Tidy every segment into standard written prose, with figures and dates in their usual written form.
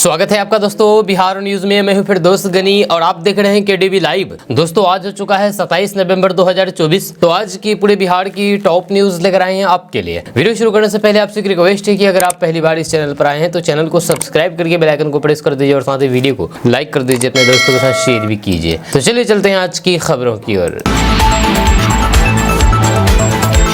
स्वागत है आपका दोस्तों बिहार न्यूज में। मैं हूं फिर दोस्त गनी और आप देख रहे हैं केडीवी लाइव। दोस्तों आज हो चुका है 27 नवंबर 2024। तो आज की पूरे बिहार की टॉप न्यूज लेकर आए हैं आपके लिए। वीडियो शुरू करने से पहले आपसे एक रिक्वेस्ट है कि अगर आप पहली बार इस चैनल पर आए हैं तो चैनल को सब्सक्राइब करके बेल आइकन को प्रेस कर दीजिए और साथ ही वीडियो को लाइक कर दीजिए, अपने दोस्तों के साथ शेयर भी कीजिए। तो चलिए चलते हैं आज की खबरों की ओर।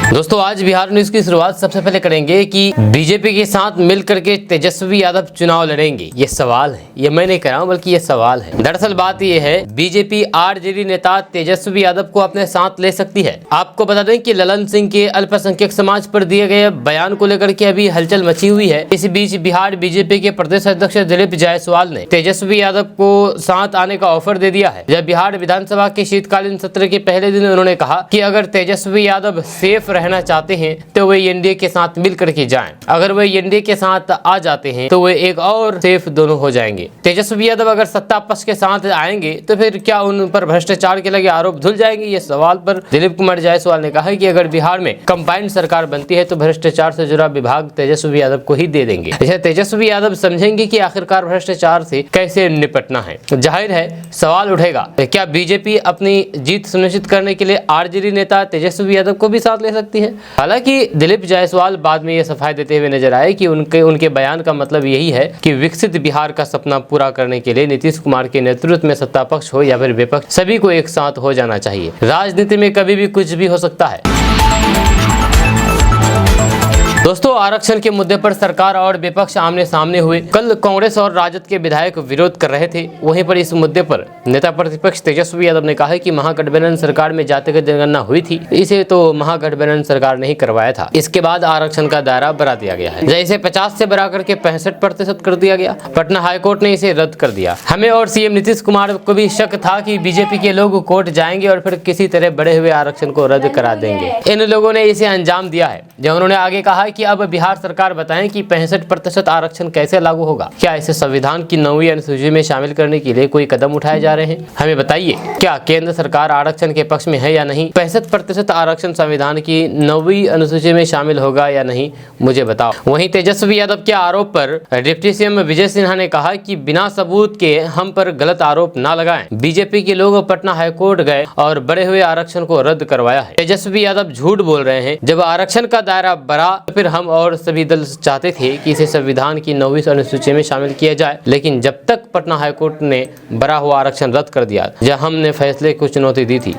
दोस्तों आज बिहार न्यूज की शुरुआत सबसे पहले करेंगे कि बीजेपी के साथ मिलकर के तेजस्वी यादव चुनाव लड़ेंगे। ये सवाल है, ये मैं नहीं कर रहा हूं बल्कि ये सवाल है। दरअसल बात ये है, बीजेपी आरजेडी नेता तेजस्वी यादव को अपने साथ ले सकती है। आपको बता दें कि ललन सिंह के अल्पसंख्यक समाज पर दिए गए बयान को लेकर के अभी हलचल मची हुई है। इस बीच बिहार बीजेपी के प्रदेश अध्यक्ष दिलीप जायसवाल ने तेजस्वी यादव को साथ आने का ऑफर दे दिया है। जब बिहार विधानसभा के शीतकालीन सत्र के पहले दिन उन्होंने कहा कि अगर तेजस्वी यादव सेफ रहना चाहते हैं तो वे एनडीए के साथ मिलकर के जाएं। अगर वे एनडीए के साथ आ जाते हैं तो वे एक और सेफ दोनों हो जाएंगे। तेजस्वी यादव अगर सत्ता पक्ष के साथ आएंगे तो फिर क्या उन पर भ्रष्टाचार के लगे आरोप धुल जाएंगे? ये सवाल पर दिलीप कुमार जायसवाल ने कहा कि अगर बिहार में कंबाइंड सरकार बनती है तो भ्रष्टाचार से जुड़ा विभाग तेजस्वी यादव को ही दे देंगे। अच्छा, तेजस्वी यादव समझेंगे कि आखिरकार भ्रष्टाचार से कैसे निपटना है। जाहिर है सवाल उठेगा, क्या बीजेपी अपनी जीत सुनिश्चित करने के लिए आरजेडी नेता तेजस्वी यादव को भी साथ ले सकती है? हालांकि दिलीप जायसवाल बाद में यह सफाई देते हुए नजर आए कि उनके बयान का मतलब यही है कि विकसित बिहार का सपना पूरा करने के लिए नीतीश कुमार के नेतृत्व में सत्ता पक्ष हो या फिर विपक्ष, सभी को एक साथ हो जाना चाहिए। राजनीति में कभी भी कुछ भी हो सकता है। दोस्तों आरक्षण के मुद्दे पर सरकार और विपक्ष आमने सामने हुए। कल कांग्रेस और राजद के विधायक विरोध कर रहे थे। वहीं पर इस मुद्दे पर नेता प्रतिपक्ष तेजस्वी यादव ने कहा है कि महागठबंधन सरकार में जातिगत जनगणना हुई थी, इसे तो महागठबंधन सरकार ने ही करवाया था। इसके बाद आरक्षण का दायरा बढ़ा दिया गया है, जैसे 50 से बढ़ाकर के 65% कर दिया गया। पटना हाईकोर्ट ने इसे रद्द कर दिया। हमें और सीएम नीतीश कुमार को भी शक था कि बीजेपी के लोग कोर्ट जाएंगे और फिर किसी तरह बढ़े हुए आरक्षण को रद्द करा देंगे। इन लोगों ने इसे अंजाम दिया है। जब उन्होंने आगे कहा कि अब बिहार सरकार बताएं कि 65% आरक्षण कैसे लागू होगा। क्या इसे संविधान की 9वीं अनुसूची में शामिल करने के लिए कोई कदम उठाए जा रहे हैं? हमें बताइए, क्या केंद्र सरकार आरक्षण के पक्ष में है या नहीं? 65% आरक्षण संविधान की 9वीं अनुसूची में शामिल होगा या नहीं, मुझे बताओ। वहीं तेजस्वी यादव के आरोप पर डिप्टी सीएम विजय सिन्हा ने कहा कि बिना सबूत के हम पर गलत आरोप न लगाएं। बीजेपी के लोग पटना हाईकोर्ट गए और बढ़े हुए आरक्षण को रद्द करवाया है। तेजस्वी यादव झूठ बोल रहे हैं। जब आरक्षण का दायरा बढ़ा तो फिर हम और सभी दल चाहते थे कि इसे संविधान की 9वीं अनुसूची में शामिल किया जाए, लेकिन जब तक पटना हाईकोर्ट ने बढ़ा हुआ आरक्षण रद्द कर दिया, जब हमने फैसले को चुनौती दी थी।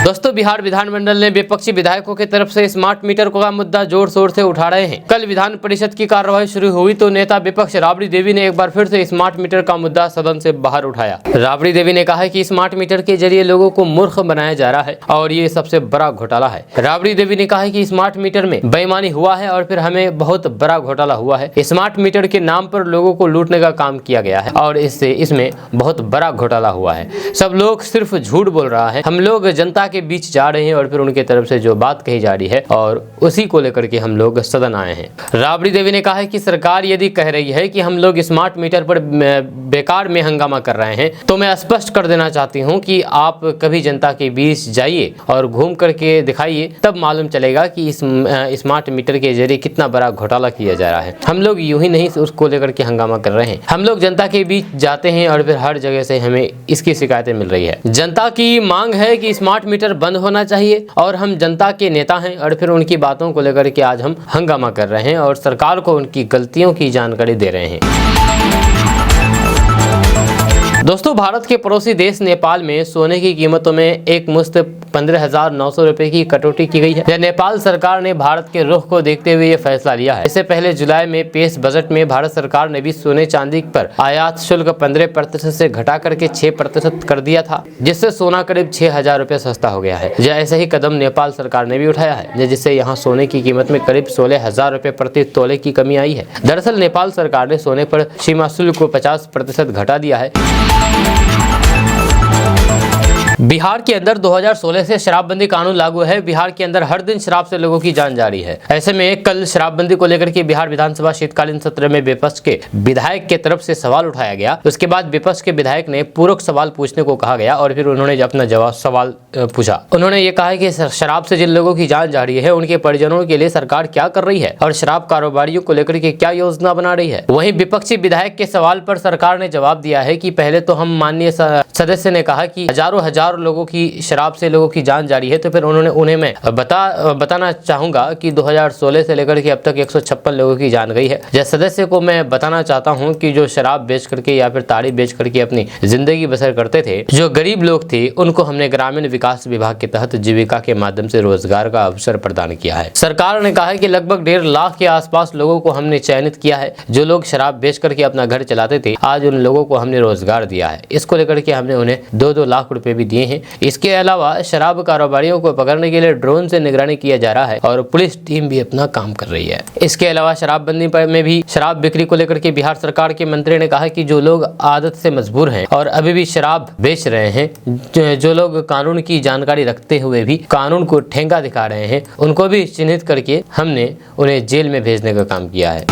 दोस्तों बिहार विधानमंडल ने विपक्षी विधायकों की तरफ से स्मार्ट मीटर का मुद्दा जोर शोर से उठा रहे हैं। कल विधान परिषद की कार्यवाही शुरू हुई तो नेता विपक्ष राबड़ी देवी ने एक बार फिर से स्मार्ट मीटर का मुद्दा सदन से बाहर उठाया। राबड़ी देवी ने कहा कि स्मार्ट मीटर के जरिए लोगों को मूर्ख बनाया जा रहा है और ये सबसे बड़ा घोटाला है। राबड़ी देवी ने कहा कि स्मार्ट मीटर में बेईमानी हुआ है और फिर हमें बहुत बड़ा घोटाला हुआ है। स्मार्ट मीटर के नाम पर लोगों को लूटने का काम किया गया है और इसमें बहुत बड़ा घोटाला हुआ है। सब लोग सिर्फ झूठ बोल रहा है। हम लोग जनता के बीच जा रहे हैं और फिर उनके तरफ से जो बात कही जा रही है और उसी को लेकर के हम लोग सदन आए हैं। राबड़ी देवी ने कहा है कि सरकार यदि कह रही है कि हम लोग स्मार्ट मीटर पर बेकार में हंगामा कर रहे हैं तो मैं स्पष्ट कर देना चाहती हूं कि आप कभी जनता के बीच जाइए और घूम करके दिखाइए, तब मालूम चलेगा कि इस स्मार्ट मीटर के जरिए कितना बड़ा घोटाला किया जा रहा है। हम लोग यूं ही नहीं उसको लेकर के हंगामा कर रहे हैं। हम लोग जनता के बीच जाते हैं और फिर हर जगह से हमें इसकी शिकायतें मिल रही है। जनता की मांग है कि स्मार्ट मीटर बंद होना चाहिए और हम जनता के नेता हैं और फिर उनकी बातों को लेकर के आज हम हंगामा कर रहे हैं और सरकार को उनकी गलतियों की जानकारी दे रहे हैं। दोस्तों भारत के पड़ोसी देश नेपाल में सोने की कीमतों में एक मुश्त 15,900 रुपए की कटौती की गई है। नेपाल सरकार ने भारत के रुख को देखते हुए ये फैसला लिया है। इससे पहले जुलाई में पेश बजट में भारत सरकार ने भी सोने चांदी पर आयात शुल्क 15% से घटा करके 6% कर दिया था, जिससे सोना करीब 6,000 रुपए सस्ता हो गया है। ऐसा ही कदम नेपाल सरकार ने भी उठाया है, जिससे यहाँ सोने की कीमत में करीब 16,000 रुपए प्रति तोले की कमी आई है। दरअसल नेपाल सरकार ने सोने पर सीमा शुल्क को 50% घटा दिया है। बिहार के अंदर 2016 से शराबबंदी कानून लागू है। बिहार के अंदर हर दिन शराब से लोगों की जान जा रही है। ऐसे में कल शराबबंदी को लेकर के बिहार विधानसभा शीतकालीन सत्र में विपक्ष के विधायक के तरफ से सवाल उठाया गया। उसके बाद विपक्ष के विधायक ने पूरक सवाल पूछने को कहा गया और फिर उन्होंने अपना सवाल पूछा। उन्होंने ये कहा कि शराब से जिन लोगों की जान जा रही है उनके परिजनों के लिए सरकार क्या कर रही है और शराब कारोबारियों को लेकर के क्या योजना बना रही है। वहीं विपक्षी विधायक के सवाल पर सरकार ने जवाब दिया है कि पहले तो हम माननीय सदस्य ने कहा कि हजारों लोगों की शराब से लोगों की जान जा रही है, तो फिर उन्हें मैं बताना चाहूंगा कि 2016 से लेकर के अब तक 156 लोगों की जान गई है। जैसे सदस्य को मैं बताना चाहता हूं कि जो शराब बेच करके या फिर ताड़ी बेच करके अपनी जिंदगी बसर करते थे, जो गरीब लोग थे, उनको हमने ग्रामीण विकास विभाग के तहत जीविका के माध्यम से रोजगार का अवसर प्रदान किया है। सरकार ने कहा है कि लगभग 1.5 लाख के आसपास लोगों को हमने चयनित किया है। जो लोग शराब बेच करके अपना घर चलाते थे, आज उन लोगों को हमने रोजगार दिया है। इसको लेकर के हमने उन्हें 2-2 लाख रुपए भी दिए हैं। इसके अलावा शराब कारोबारियों को पकड़ने के लिए ड्रोन से निगरानी किया जा रहा है और पुलिस टीम भी अपना काम कर रही है। इसके अलावा शराबबंदी में भी शराब बिक्री को लेकर के बिहार सरकार के मंत्री ने कहा कि जो लोग आदत से मजबूर हैं और अभी भी शराब बेच रहे हैं, जो लोग कानून की जानकारी रखते हुए भी कानून को ठेंगा दिखा रहे हैं, उनको भी चिन्हित करके हमने उन्हें जेल में भेजने का काम किया है।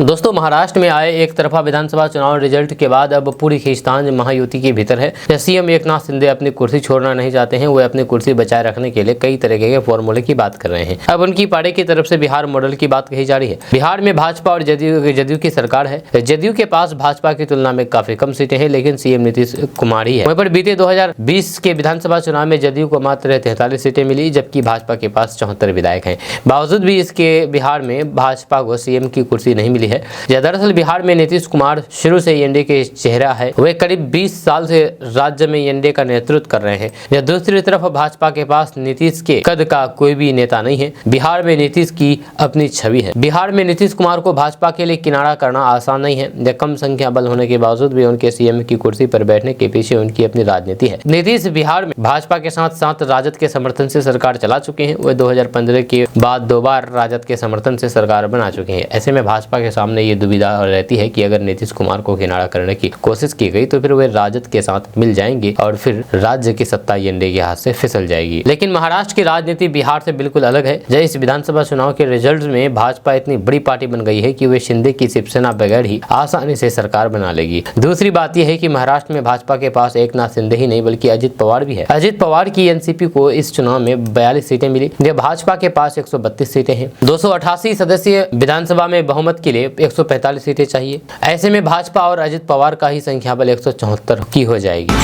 दोस्तों, महाराष्ट्र में आए एक तरफा विधानसभा चुनाव रिजल्ट के बाद अब पूरी खींचतान महायुति के भीतर है। सीएम एकनाथ शिंदे अपनी कुर्सी छोड़ना नहीं चाहते हैं। वे अपनी कुर्सी बचाए रखने के लिए कई तरीके के फॉर्मूले की बात कर रहे हैं। अब उनकी पार्टी की तरफ से बिहार मॉडल की बात कही जा रही है। बिहार में भाजपा और जदयू की सरकार है। जदयू के पास भाजपा की तुलना में काफी कम सीटें हैं, लेकिन सीएम नीतीश कुमार ही है। वहीं पर बीते 2020 के विधानसभा चुनाव में जदयू को मात्र 43 सीटें मिली, जबकि भाजपा के पास 74 विधायक हैं। बावजूद भी इसके बिहार में भाजपा को सीएम की कुर्सी नहीं मिली है। दरअसल बिहार में नीतीश कुमार शुरू से एनडीए के चेहरा है। वे करीब 20 साल से राज्य में एनडीए का नेतृत्व कर रहे हैं। या दूसरी तरफ भाजपा के पास नीतीश के कद का कोई भी नेता नहीं है। बिहार में नीतीश की अपनी छवि है। बिहार में नीतीश कुमार को भाजपा के लिए किनारा करना आसान नहीं है। या कम संख्या बल होने के बावजूद भी उनके सीएम की कुर्सी पर बैठने के पीछे उनकी अपनी राजनीति है। नीतीश बिहार में भाजपा के साथ साथ राजद के समर्थन से सरकार चला चुके हैं। वे 2015 के बाद 2 बार राजद के समर्थन से सरकार बना चुके हैं। ऐसे में भाजपा के सामने ये दुविधा रहती है कि अगर नीतीश कुमार को किनारा करने की कोशिश की गई तो फिर वे राजद के साथ मिल जाएंगे और फिर राज्य की सत्ता एनडीए के हाथ से फिसल जाएगी। लेकिन महाराष्ट्र की राजनीति बिहार से बिल्कुल अलग है। जब इस विधानसभा चुनाव के रिजल्ट में भाजपा इतनी बड़ी पार्टी बन गई है कि वे शिंदे की शिवसेना बगैर ही आसानी से सरकार बना लेगी। दूसरी बात यह है कि महाराष्ट्र में भाजपा के पास एकनाथ शिंदे ही नहीं बल्कि अजित पवार भी है। अजित पवार की एनसीपी को इस चुनाव में 42 सीटें मिली, जब भाजपा के पास 132 सीटें हैं। 288 सदस्यीय विधानसभा में बहुमत के लिए 145 सीटें चाहिए। ऐसे में भाजपा और अजित पवार का ही संख्या बल 174 की हो जाएगी।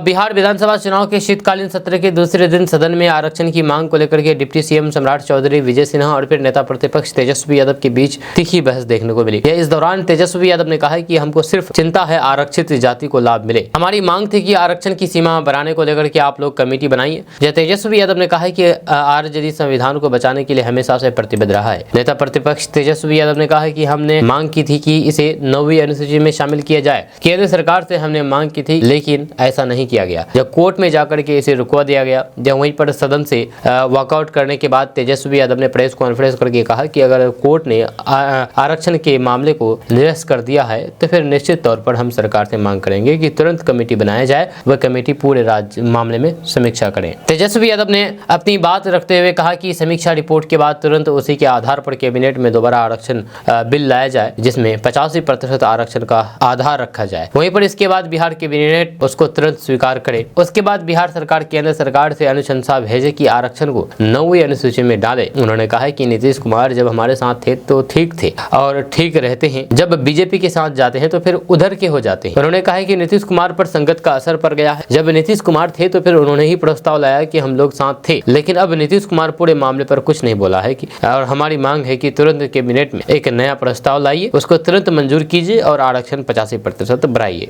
बिहार विधानसभा चुनाव के शीतकालीन सत्र के दूसरे दिन सदन में आरक्षण की मांग को लेकर के डिप्टी सीएम सम्राट चौधरी, विजय सिन्हा और फिर नेता प्रतिपक्ष तेजस्वी यादव के बीच तीखी बहस देखने को मिली। इस दौरान तेजस्वी यादव ने कहा कि हमको सिर्फ चिंता है आरक्षित जाति को लाभ मिले। हमारी मांग थी कि आरक्षण की सीमा बढ़ाने को लेकर के आप लोग कमेटी बनाइए। तेजस्वी यादव ने कहा कि आरजेडी संविधान को बचाने के लिए हमेशा से प्रतिबद्ध रहा है। नेता प्रतिपक्ष तेजस्वी यादव ने कहा कि हमने मांग की थी कि इसे 9वीं अनुसूची में शामिल किया जाए। केंद्र सरकार से हमने मांग की थी, लेकिन ऐसा नहीं किया गया। जब कोर्ट में जाकर के इसे रुकवा दिया गया। जब वहीं पर सदन से वॉकआउट करने के बाद तेजस्वी यादव ने प्रेस कॉन्फ्रेंस करके कहा कि अगर कोर्ट ने आरक्षण के मामले को निरस्त कर दिया है तो फिर निश्चित तौर पर हम सरकार से मांग करेंगे कि तुरंत कमेटी बनाया जाए। वह कमेटी पूरे राज्य मामले में समीक्षा करें। तेजस्वी यादव ने अपनी बात रखते हुए कहा कि समीक्षा रिपोर्ट के बाद तुरंत उसी के आधार पर कैबिनेट में दोबारा आरक्षण बिल लाया जाए, जिसमें 85% आरक्षण का आधार रखा जाए। वहीं पर इसके बाद बिहार कैबिनेट उसको तुरंत स्वीकार करे। उसके बाद बिहार सरकार केंद्र सरकार से अनुशंसा भेजे कि आरक्षण को 9वीं अनुसूची में डाले। उन्होंने कहा कि नीतीश कुमार जब हमारे साथ थे तो ठीक थे और ठीक रहते हैं, जब बीजेपी के साथ जाते हैं तो फिर उधर के हो जाते हैं। उन्होंने कहा कि नीतीश कुमार पर संगत का असर पड़ गया है। जब नीतीश कुमार थे तो फिर उन्होंने ही प्रस्ताव लाया कि हम लोग साथ थे, लेकिन अब नीतीश कुमार पूरे मामले पर कुछ नहीं बोला है और हमारी मांग है कि तुरंत कैबिनेट में एक नया प्रस्ताव लाइए, उसको तुरंत मंजूर कीजिए और आरक्षण 85% बढ़ाइए।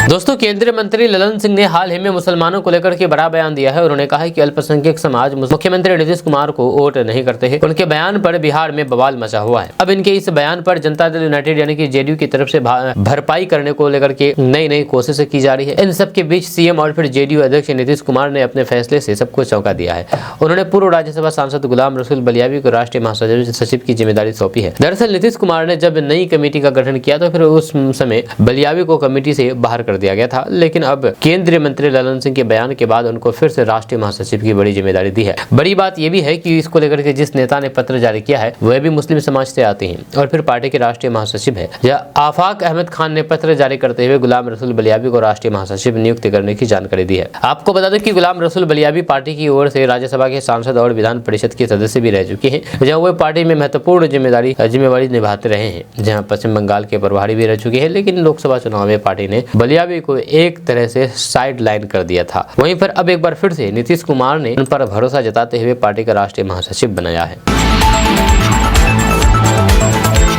दोस्तों, केंद्रीय मंत्री ललन सिंह ने हाल ही में मुसलमानों को लेकर के बड़ा बयान दिया है। उन्होंने कहा है कि अल्पसंख्यक समाज मुख्यमंत्री नीतीश कुमार को वोट नहीं करते हैं। उनके बयान पर बिहार में बवाल मचा हुआ है। अब इनके इस बयान पर जनता दल यूनाइटेड यानी कि जेडीयू की तरफ से भरपाई करने को लेकर के नई कोशिशें की जा रही है। इन सब के बीच सीएम और फिर जेडीयू अध्यक्ष नीतीश कुमार ने अपने फैसले से सबको चौंका दिया है। उन्होंने पूर्व राज्यसभा सांसद गुलाम रसूल बलियावी को राष्ट्रीय महासचिव की जिम्मेदारी सौंपी है। दरअसल नीतीश कुमार ने जब नई कमेटी का गठन किया तो फिर उस समय बलियावी को कमेटी से बाहर कर दिया गया था, लेकिन अब केंद्रीय मंत्री ललन सिंह के बयान के बाद उनको फिर से राष्ट्रीय महासचिव की बड़ी जिम्मेदारी दी है। बड़ी बात यह भी है कि इसको लेकर के जिस नेता ने पत्र जारी किया है वह भी मुस्लिम समाज से आते हैं और फिर पार्टी के राष्ट्रीय महासचिव है। आफाक अहमद खान ने पत्र जारी करते हुए गुलाम रसूल बलियावी को राष्ट्रीय महासचिव नियुक्त करने की जानकारी दी है। आपको बता दें कि गुलाम रसूल बलियावी पार्टी की ओर से राज्यसभा के सांसद और विधान परिषद के सदस्य भी रह चुके हैं, जहां वे पार्टी में महत्वपूर्ण जिम्मेवारी निभाते रहे हैं, जहां पश्चिम बंगाल के प्रभारी भी रह चुके हैं। लेकिन लोकसभा चुनाव में पार्टी ने बलियावी को एक तरह से साइड लाइन कर दिया था। वहीं पर अब एक बार फिर से नीतीश कुमार ने उन पर भरोसा जताते हुए पार्टी का राष्ट्रीय महासचिव बनाया है।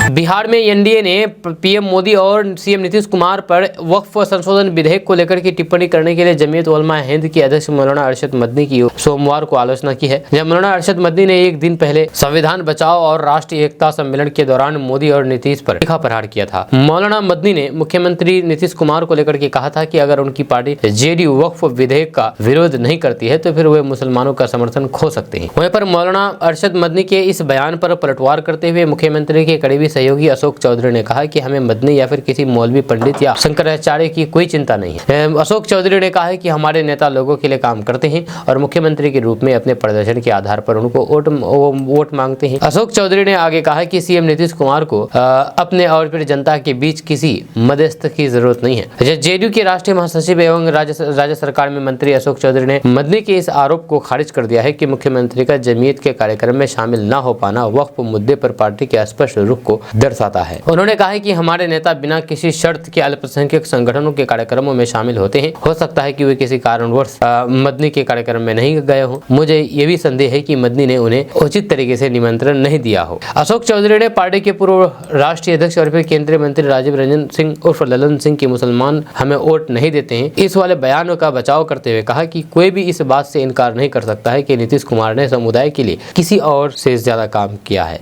बिहार में एनडीए ने पीएम मोदी और सीएम नीतीश कुमार पर वक्फ संशोधन विधेयक को लेकर की टिप्पणी करने के लिए जमीयत उलमा हिंद के अध्यक्ष मौलाना अरशद मदनी की सोमवार को आलोचना की है। जब मौलाना अरशद मदनी ने एक दिन पहले संविधान बचाओ और राष्ट्रीय एकता सम्मेलन के दौरान मोदी और नीतीश पर तीखा प्रहार किया था। मौलाना मदनी ने मुख्यमंत्री नीतीश कुमार को लेकर के कहा था कि अगर उनकी पार्टी जेडीयू वक्फ विधेयक का विरोध नहीं करती है तो फिर वे मुसलमानों का समर्थन खो सकते हैं। वहीं पर मौलाना अरशद मदनी के इस बयान पर पलटवार करते हुए मुख्यमंत्री के करीबी सहयोगी अशोक चौधरी ने कहा कि हमें मदनी या फिर किसी मौलवी पंडित या शंकराचार्य की कोई चिंता नहीं है। अशोक चौधरी ने कहा है कि हमारे नेता लोगों के लिए काम करते हैं और मुख्यमंत्री के रूप में अपने प्रदर्शन के आधार पर उनको वोट मांगते हैं। अशोक चौधरी ने आगे कहा कि सीएम नीतीश कुमार को अपने और फिर जनता के बीच किसी मध्यस्थ की जरूरत नहीं है। जेडीयू के राष्ट्रीय महासचिव एवं राज्य सरकार में मंत्री अशोक चौधरी ने मदनी के इस आरोप को खारिज कर दिया है कि मुख्यमंत्री का जमीयत के कार्यक्रम में शामिल न हो पाना वक्फ मुद्दे पर पार्टी के स्पष्ट रुख को दर्शाता है। उन्होंने कहा है कि हमारे नेता बिना किसी शर्त के अल्पसंख्यक संगठनों के कार्यक्रमों में शामिल होते हैं। हो सकता है कि वे किसी कारणवश मदनी के कार्यक्रम में नहीं गए हों। मुझे ये भी संदेह है कि मदनी ने उन्हें उचित तरीके से निमंत्रण नहीं दिया हो। अशोक चौधरी ने पार्टी के पूर्व राष्ट्रीय अध्यक्ष और फिर केंद्रीय मंत्री राजीव रंजन सिंह उर्फ ललन सिंह की मुसलमान हमें वोट नहीं देते हैं इस वाले बयानों का बचाव करते हुए कहा कि कोई भी इस बात से इनकार नहीं कर सकता है कि नीतीश कुमार ने समुदाय के लिए किसी और से ज्यादा काम किया है।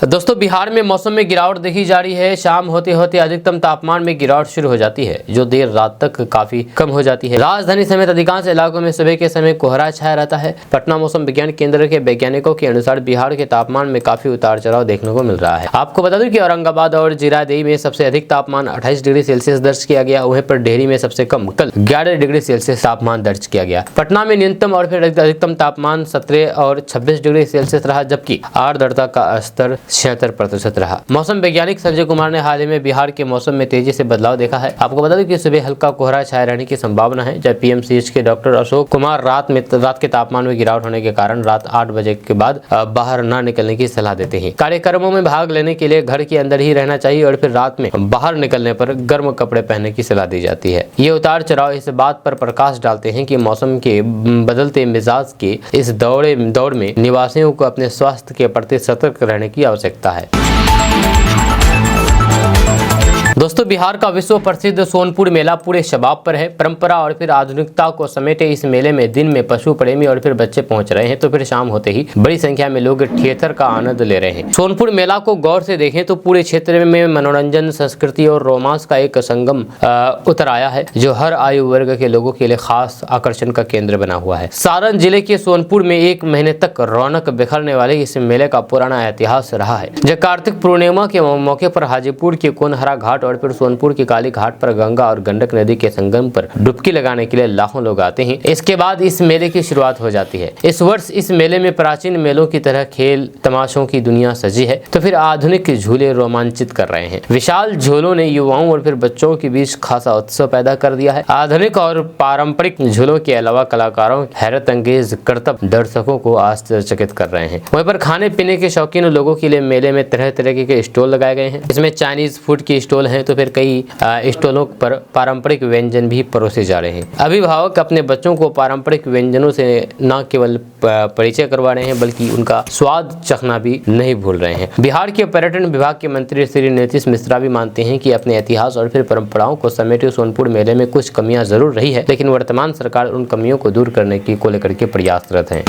दोस्तों, बिहार में मौसम में गिरावट देखी जा रही है। शाम होते होते अधिकतम तापमान में गिरावट शुरू हो जाती है जो देर रात तक काफी कम हो जाती है। राजधानी समेत अधिकांश इलाकों में सुबह के समय कोहरा छाया रहता है। पटना मौसम विज्ञान केंद्र के वैज्ञानिकों के अनुसार बिहार के तापमान में काफी उतार चढ़ाव देखने को मिल रहा है। आपको बता दूं कि औरंगाबाद और जीरादेई में सबसे अधिक तापमान 28 डिग्री सेल्सियस दर्ज किया गया। वहीं पर डेहरी में सबसे कम कल 11 डिग्री सेल्सियस तापमान दर्ज किया गया। पटना में न्यूनतम और फिर अधिकतम तापमान 17 और 26 डिग्री सेल्सियस रहा, जबकि आर्द्रता का स्तर 76% रहा। मौसम वैज्ञानिक संजय कुमार ने हाल ही में बिहार के मौसम में तेजी से बदलाव देखा है। आपको बता दें कि सुबह हल्का कोहरा छाए रहने की संभावना है, जब पीएमसीएच के डॉक्टर अशोक कुमार रात के तापमान में गिरावट होने के कारण रात 8 बजे के बाद बाहर न निकलने की सलाह देते हैं। कार्यक्रमों में भाग लेने के लिए घर के अंदर ही रहना चाहिए और फिर रात में बाहर निकलने पर गर्म कपड़े पहनने की सलाह दी जाती है। ये उतार चढ़ाव इस बात पर प्रकाश डालते हैं कि मौसम के बदलते मिजाज के इस दौर में निवासियों को अपने स्वास्थ्य के प्रति सतर्क रहने की आवश्यकता है। दोस्तों, बिहार का विश्व प्रसिद्ध सोनपुर मेला पूरे शबाब पर है। परंपरा और फिर आधुनिकता को समेटे इस मेले में दिन में पशु प्रेमी और फिर बच्चे पहुंच रहे हैं तो फिर शाम होते ही बड़ी संख्या में लोग थिएटर का आनंद ले रहे हैं। सोनपुर मेला को गौर से देखें तो पूरे क्षेत्र में मनोरंजन, संस्कृति और रोमांस का एक संगम उतर आया है जो हर आयु वर्ग के लोगों के लिए खास आकर्षण का केंद्र बना हुआ है। सारण जिले के सोनपुर में 1 महीने तक रौनक बिखरने वाले इस मेले का पुराना इतिहास रहा है। जब कार्तिक पूर्णिमा के मौके पर हाजीपुर के कोनहरा घाट और फिर सोनपुर की काली घाट पर गंगा और गंडक नदी के संगम पर डुबकी लगाने के लिए लाखों लोग आते हैं। इसके बाद इस मेले की शुरुआत हो जाती है। इस वर्ष इस मेले में प्राचीन मेलों की तरह खेल तमाशों की दुनिया सजी है तो फिर आधुनिक झूले रोमांचित कर रहे हैं। विशाल झूलों ने युवाओं और फिर बच्चों के बीच खासा उत्सव पैदा कर दिया है। आधुनिक और पारंपरिक झूलों के अलावा कलाकारों हैरत अंगेज करतब दर्शकों को आश्चर्यचकित कर रहे हैं। वहीं पर खाने पीने के शौकीन लोगों के लिए मेले में तरह तरह के स्टॉल लगाए गए हैं। इसमें चाइनीज फूड के स्टॉल हैं, हैं तो फिर कई स्टॉलों पर पारंपरिक व्यंजन भी परोसे जा रहे हैं। अभिभावक अपने बच्चों को पारंपरिक व्यंजनों से न केवल परिचय करवा रहे हैं बल्कि उनका स्वाद चखना भी नहीं भूल रहे हैं। बिहार के पर्यटन विभाग के मंत्री श्री नीतीश मिश्रा भी मानते हैं कि अपने इतिहास और फिर परंपराओं को समेटे सोनपुर मेले में कुछ कमियां जरूर रही है, लेकिन वर्तमान सरकार उन कमियों को दूर करने की को लेकर के प्रयासरत है।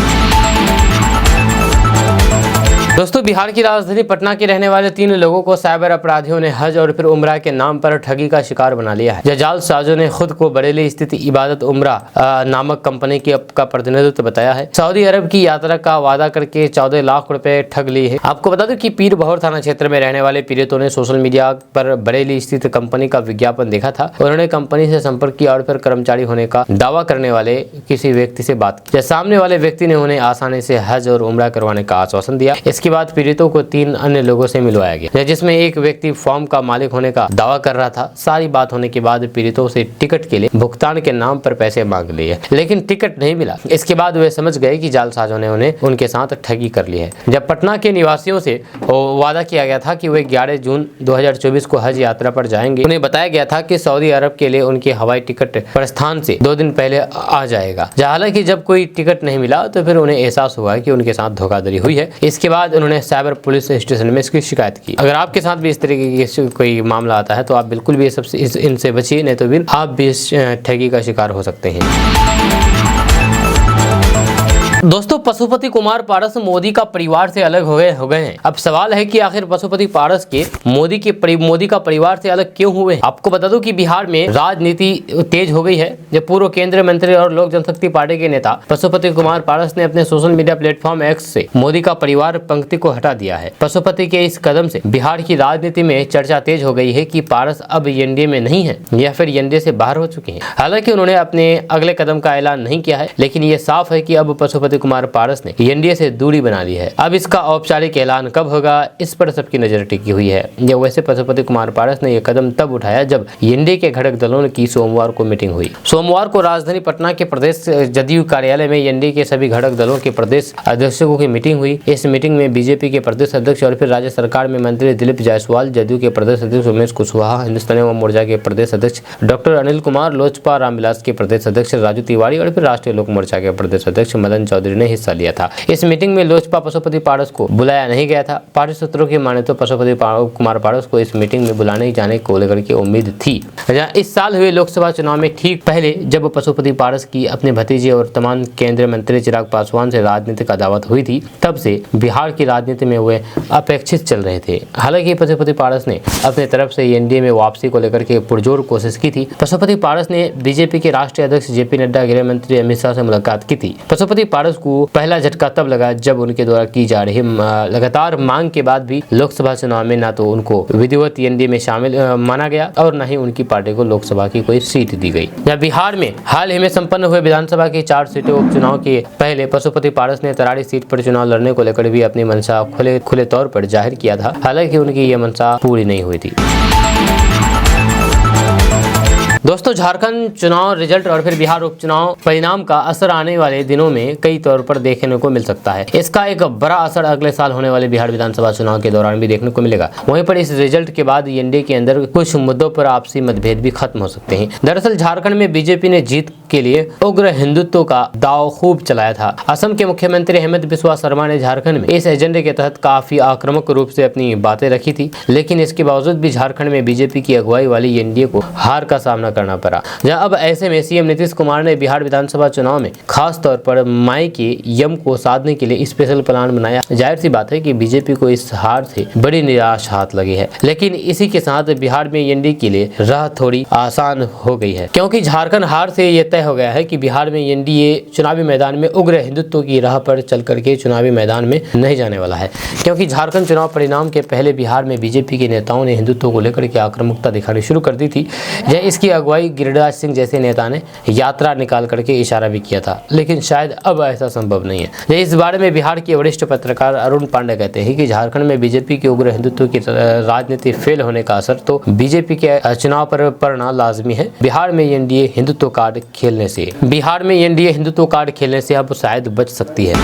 दोस्तों, बिहार की राजधानी पटना के रहने वाले 3 लोगों को साइबर अपराधियों ने हज और फिर उम्रा के नाम पर ठगी का शिकार बना लिया है। जालसाजों ने खुद को बरेली स्थित इबादत उम्रा नामक कंपनी का प्रतिनिधित्व बताया है। सऊदी अरब की यात्रा का वादा करके 14 लाख रुपए ठग लिए हैं। आपको बता दूं कि पीर बहोर थाना क्षेत्र में रहने वाले पीड़ितों ने सोशल मीडिया पर बरेली स्थित कंपनी का विज्ञापन देखा था। उन्होंने कंपनी से संपर्क किया और फिर कर्मचारी होने का दावा करने वाले किसी व्यक्ति से बात की। सामने वाले व्यक्ति ने उन्हें आसानी से हज और उम्रा करवाने का आश्वासन दिया। इसके बाद पीड़ितों को 3 अन्य लोगों से मिलवाया गया, जिसमें एक व्यक्ति फॉर्म का मालिक होने का दावा कर रहा था। सारी बात होने के बाद पीड़ितों से टिकट के लिए भुगतान के नाम पर पैसे मांग लिए, लेकिन टिकट नहीं मिला। इसके बाद वे समझ गए कि जालसाजों ने उन्हें उनके साथ ठगी कर ली है। जब पटना के निवासियों से वादा किया गया था कि वे 11 जून 2024 को हज यात्रा पर जाएंगे, उन्हें बताया गया था कि सऊदी अरब के लिए उनके हवाई टिकट प्रस्थान से 2 दिन पहले आ जाएगा। हालांकि जब कोई टिकट नहीं मिला तो फिर उन्हें एहसास हुआ कि उनके साथ धोखाधड़ी हुई है। इसके बाद उन्होंने साइबर पुलिस स्टेशन में इसकी शिकायत की। अगर आपके साथ भी इस तरीके की कोई मामला आता है तो आप बिल्कुल भी इनसे बचिए, नहीं तो फिर आप भी इस ठगी का शिकार हो सकते हैं। दोस्तों, पशुपति कुमार पारस मोदी का परिवार से अलग हो गए हैं। अब सवाल है कि आखिर पशुपति पारस के मोदी का परिवार से अलग क्यों हुए। आपको बता दूं कि बिहार में राजनीति तेज हो गई है। जब पूर्व केंद्रीय मंत्री और लोक जनशक्ति पार्टी के नेता पशुपति कुमार पारस ने अपने सोशल मीडिया प्लेटफॉर्म एक्स से मोदी का परिवार पंक्ति को हटा दिया है। पशुपति के इस कदम से बिहार की राजनीति में चर्चा तेज हो गई है कि पारस अब एनडीए में नहीं है या फिर एनडीए से बाहर हो चुके हैं। हालांकि उन्होंने अपने अगले कदम का ऐलान नहीं किया है, लेकिन ये साफ है कि अब पशुपति कुमार पारस ने एनडीए से दूरी बना ली है। अब इसका औपचारिक ऐलान कब होगा, इस पर सबकी नजर टिकी हुई है। या वैसे पशुपति कुमार पारस ने यह कदम तब उठाया जब एनडीए के घटक दलों की सोमवार को मीटिंग हुई। सोमवार को राजधानी पटना के प्रदेश जदयू कार्यालय में एनडीए के सभी घटक दलों के प्रदेश अध्यक्षों की मीटिंग हुई। इस मीटिंग में बीजेपी के प्रदेश अध्यक्ष और फिर राज्य सरकार में मंत्री दिलीप जायसवाल, जदयू के प्रदेश अध्यक्ष उमेश कुशवाहा, हिंदुस्तानी अवाम मोर्चा के प्रदेश अध्यक्ष डॉक्टर अनिल कुमार, लोजपा रामविलास के प्रदेश अध्यक्ष राजू तिवारी और फिर राष्ट्रीय लोक मोर्चा के प्रदेश अध्यक्ष मदन चौधरी ने हिस्सा लिया था। इस मीटिंग में लोजपा पशुपति पारस को बुलाया नहीं गया था। पार्टी सूत्रों की माने तो पशुपति कुमार पारस को इस मीटिंग में बुलाने जाने को लेकर के उम्मीद थी। इस साल हुए लोकसभा चुनाव में ठीक पहले जब पशुपति पारस की अपने भतीजे और तमाम केंद्रीय मंत्री चिराग पासवान से राजनीतिक अदावत हुई थी, तब से बिहार की राजनीति में वे अपेक्षित चल रहे थे। हालांकि पशुपति पारस ने अपने तरफ से एनडीए में वापसी को लेकर के पुरजोर कोशिश की थी। पशुपति पारस ने बीजेपी के राष्ट्रीय अध्यक्ष जेपी नड्डा, गृह मंत्री अमित शाह से मुलाकात की थी। पशुपति पारस को पहला झटका तब लगा जब उनके द्वारा की जा रही लगातार मांग के बाद भी लोकसभा चुनाव में ना तो उनको विधिवत एनडीए में शामिल माना गया और न ही उनकी पार्टी को लोकसभा की कोई सीट दी गई। जब बिहार में हाल ही में संपन्न हुए विधानसभा की 4 सीटों उपचुनाव के पहले पशुपति पारस ने तरारी सीट पर चुनाव लड़ने को लेकर भी अपनी मंशा खुले तौर पर जाहिर किया था। हालांकि उनकी यह मंशा पूरी नहीं हुई थी। दोस्तों, झारखंड चुनाव रिजल्ट और फिर बिहार उपचुनाव परिणाम का असर आने वाले दिनों में कई तौर पर देखने को मिल सकता है। इसका एक बड़ा असर अगले साल होने वाले बिहार विधानसभा चुनाव के दौरान भी देखने को मिलेगा। वहीं पर इस रिजल्ट के बाद एनडीए के अंदर कुछ मुद्दों पर आपसी मतभेद भी खत्म हो सकते हैं। दरअसल झारखंड में बीजेपी ने जीत के लिए उग्र हिंदुत्व का दाव खूब चलाया था। असम के मुख्यमंत्री हेमंत बिस्वा शर्मा ने झारखंड में इस एजेंडे के तहत काफी आक्रामक रूप से अपनी बातें रखी थी, लेकिन इसके बावजूद भी झारखंड में बीजेपी की अगुवाई वाली एनडीए को हार का सामना करना पड़ा। जहां अब ऐसे में सीएम नीतीश कुमार ने बिहार विधानसभा चुनाव में खास तौर पर माई के यम को साधने के लिए स्पेशल प्लान बनाया। जाहिर सी बात है कि बीजेपी को इस हार से बड़ी निराश हाथ लगी है, लेकिन इसी के साथ बिहार में एनडीए के लिए राह थोड़ी आसान हो गई है, क्योंकि झारखंड हार से यह तय हो गया है कि बिहार में एनडीए चुनावी मैदान में उग्र हिंदुत्व की राह पर चल करके चुनावी मैदान में नहीं जाने वाला है। क्योंकि झारखंड चुनाव परिणाम के पहले बिहार में बीजेपी के नेताओं ने हिंदुत्व को लेकर के आक्रामकता दिखानी शुरू कर दी थी। इसकी अगुवाई गिरिराज सिंह जैसे नेता ने यात्रा निकाल करके इशारा भी किया था, लेकिन शायद अब ऐसा संभव नहीं है। इस बारे में बिहार के वरिष्ठ पत्रकार अरुण पांडे कहते हैं कि झारखंड में बीजेपी के उग्र हिंदुत्व की राजनीति फेल होने का असर तो बीजेपी के चुनाव पर पड़ना लाजमी है। बिहार में एनडीए हिंदुत्व कार्ड खेलने से अब शायद बच सकती है।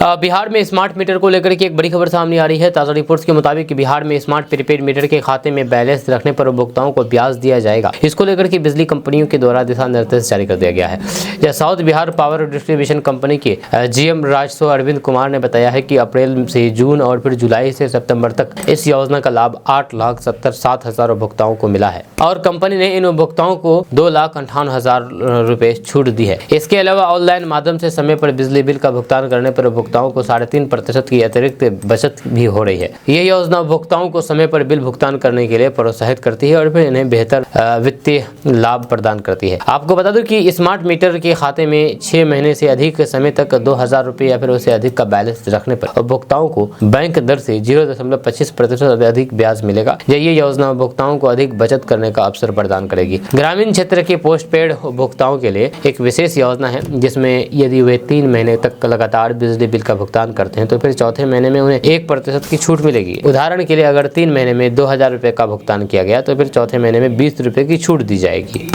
बिहार में स्मार्ट मीटर को लेकर के एक बड़ी खबर सामने आ रही है। ताज़ा रिपोर्ट्स के मुताबिक बिहार में स्मार्ट प्रीपेड मीटर के खाते में बैलेंस रखने पर उपभोक्ताओं को ब्याज दिया जाएगा। इसको लेकर के बिजली कंपनियों के द्वारा दिशा निर्देश जारी कर दिया गया है। यह south Bihar power distribution company के जीएम राजस्व अरविंद कुमार ने बताया है कि अप्रैल से जून और फिर जुलाई से सितंबर तक इस योजना का लाभ 8,77,000 उपभोक्ताओं को मिला है और कंपनी ने इन उपभोक्ताओं को 2,58,000 रुपए छूट दी है। इसके अलावा ऑनलाइन माध्यम से समय पर बिजली बिल का भुगतान करने पर उपभोक्ताओं को 3.5% की अतिरिक्त बचत भी हो रही है। यह योजना उपभोक्ताओं को समय पर बिल भुगतान करने के लिए प्रोत्साहित करती है और फिर इन्हें बेहतर वित्तीय लाभ प्रदान करती है। आपको बता दूं कि स्मार्ट मीटर के खाते में 6 महीने से अधिक समय तक 2,000 रुपए या फिर उससे अधिक का बैलेंस रखने पर उपभोक्ताओं को बैंक दर से 0.25% अधिक ब्याज मिलेगा। ये योजना उपभोक्ताओं को अधिक बचत करने का अवसर प्रदान करेगी। ग्रामीण क्षेत्र के पोस्टपेड उपभोक्ताओं के लिए एक विशेष योजना है जिसमें यदि वे 3 महीने तक लगातार बिजली बिल का भुगतान करते हैं तो फिर चौथे महीने में उन्हें 1% की छूट मिलेगी। उदाहरण के लिए अगर 3 महीने में 2,000 रुपए का भुगतान किया गया तो फिर चौथे महीने में 20 रुपए की छूट दी जाएगी।